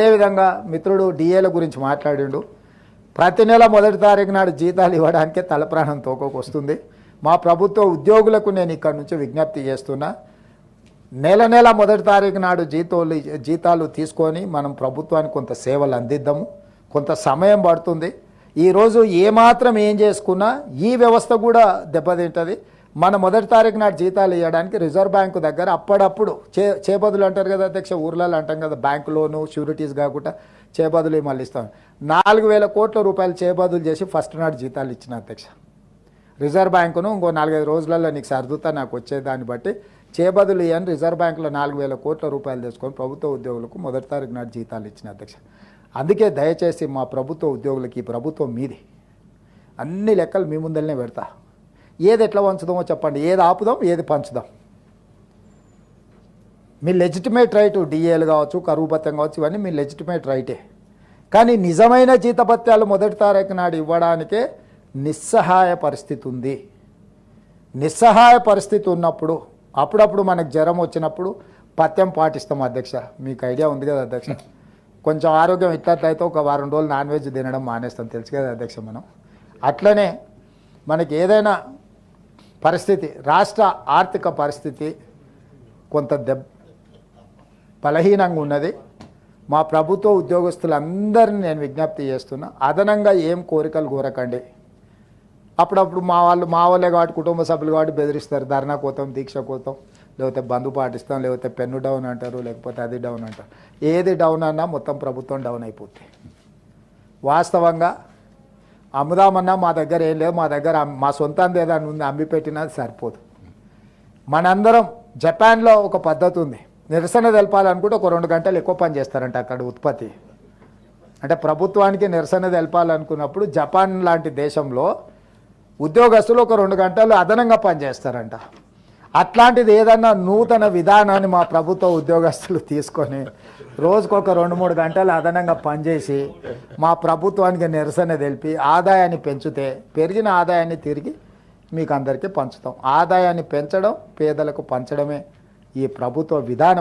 అదేవిధంగా మిత్రుడు డిఏల గురించి మాట్లాడిండు. ప్రతి నెల మొదటి తారీఖు నాడు జీతాలు ఇవ్వడానికే తలప్రాణం తోకొకొస్తుంది. మా ప్రభుత్వ ఉద్యోగులకు నేను ఇక్కడ నుంచి విజ్ఞప్తి చేస్తున్నా, నెల నెల మొదటి తారీఖు నాడు జీతాలు తీసుకొని మనం ప్రభుత్వానికి కొంత సేవలు అందిద్దాము. కొంత సమయం పడుతుంది. ఈరోజు ఏమాత్రం ఏం చేసుకున్నా ఈ వ్యవస్థ కూడా దెబ్బతింటుంది. మన మొదటి తారీఖు నాడు జీతాలు ఇవ్వడానికి రిజర్వ్ బ్యాంకు దగ్గర అప్పుడప్పుడు చేబదులు అంటారు కదా అధ్యక్ష, ఊర్లలో అంటాం కదా, బ్యాంకు లోను షూరిటీస్ కాకుండా చేబదులు మళ్ళీ ఇస్తాం. 4,000 కోట్ల రూపాయలు చేబదులు చేసి ఫస్ట్ నాడు జీతాలు ఇచ్చిన అధ్యక్ష. రిజర్వ్ బ్యాంకును ఇంకో 4-5 రోజులలో నీకు సర్దుతా నాకు వచ్చేదాన్ని బట్టి చేబదులు ఇవ్వని రిజర్వ్ బ్యాంకులో 4,000 కోట్ల రూపాయలు తీసుకొని ప్రభుత్వ ఉద్యోగులకు మొదటి తారీఖు నాడు జీతాలు ఇచ్చిన అధ్యక్ష. అందుకే దయచేసి మా ప్రభుత్వ ఉద్యోగులకి ఈ ప్రభుత్వం మీది, అన్ని లెక్కలు మీ ముందరనే పెడతా. ఏది ఎట్లా పంచుదామో చెప్పండి, ఏది ఆపుదాం ఏది పంచుదాం. మీ లెజిటిమేట్ రైటు, డిఏలు కావచ్చు, కరువు భత్యం కావచ్చు, ఇవన్నీ మీ లెజిటిమేట్ రైటే. కానీ నిజమైన జీతభత్యాలు మొదటి తారీఖు నాడు ఇవ్వడానికే నిస్సహాయ పరిస్థితి ఉంది. నిస్సహాయ పరిస్థితి ఉన్నప్పుడు అప్పుడప్పుడు మనకు జ్వరం వచ్చినప్పుడు పథ్యం పాటిస్తాం అధ్యక్ష. మీకు ఐడియా ఉంది కదా అధ్యక్ష. కొంచెం ఆరోగ్యం ఇట్లయితే ఒక వారం రోజులు నాన్ వెజ్ తినడం మానేస్తాం, తెలుసు కదా అధ్యక్ష. మనం అట్లనే మనకి ఏదైనా పరిస్థితి, రాష్ట్ర ఆర్థిక పరిస్థితి కొంత బలహీనంగా ఉన్నది. మా ప్రభుత్వ ఉద్యోగస్తులందరినీ నేను విజ్ఞప్తి చేస్తున్నా, అదనంగా ఏం కోరికలు కోరకండి. అప్పుడప్పుడు మా వాళ్ళే కాబట్టి, కుటుంబ సభ్యులు కాబట్టి బెదిరిస్తారు, ధర్నా కోతాం, దీక్ష కోతాం, లేకపోతే బంధు పాటిస్తాం, లేకపోతే పెన్ను డౌన్ అంటారు, లేకపోతే అది డౌన్ అంటారు. ఏది డౌన్ అన్నా మొత్తం ప్రభుత్వం డౌన్ అయిపోతుంది. వాస్తవంగా అమ్ముదామన్నా మా దగ్గర ఏం లేదు, మా దగ్గర మా సొంతంది ఏదైనా ఉంది అమ్మి పెట్టినది సరిపోదు. మనందరం జపాన్లో ఒక పద్ధతి ఉంది, నిరసన తెలపాలనుకుంటే ఒక 2 గంటలు ఎక్కువ పని చేస్తారంట అక్కడ ఉత్పత్తి. అంటే ప్రభుత్వానికి నిరసన తెలపాలనుకున్నప్పుడు జపాన్ లాంటి దేశంలో ఉద్యోగస్తులు ఒక 2 గంటలు అదనంగా పనిచేస్తారంట. అట్లాంటిది ఏదన్నా నూతన విధానాన్ని మా ప్రభుత్వ ఉద్యోగస్తులు తీసుకొని రోజుకొక 2-3 గంటలు అదనంగా పనిచేసి మా ప్రభుత్వానికి నిరసన తెలిపి ఆదాయాన్ని పెంచితే, పెరిగిన ఆదాయాన్ని తిరిగి మీకు అందరికీ పంచుతాం. ఆదాయాన్ని పెంచడం, పేదలకు పంచడమే ఈ ప్రభుత్వ విధానం.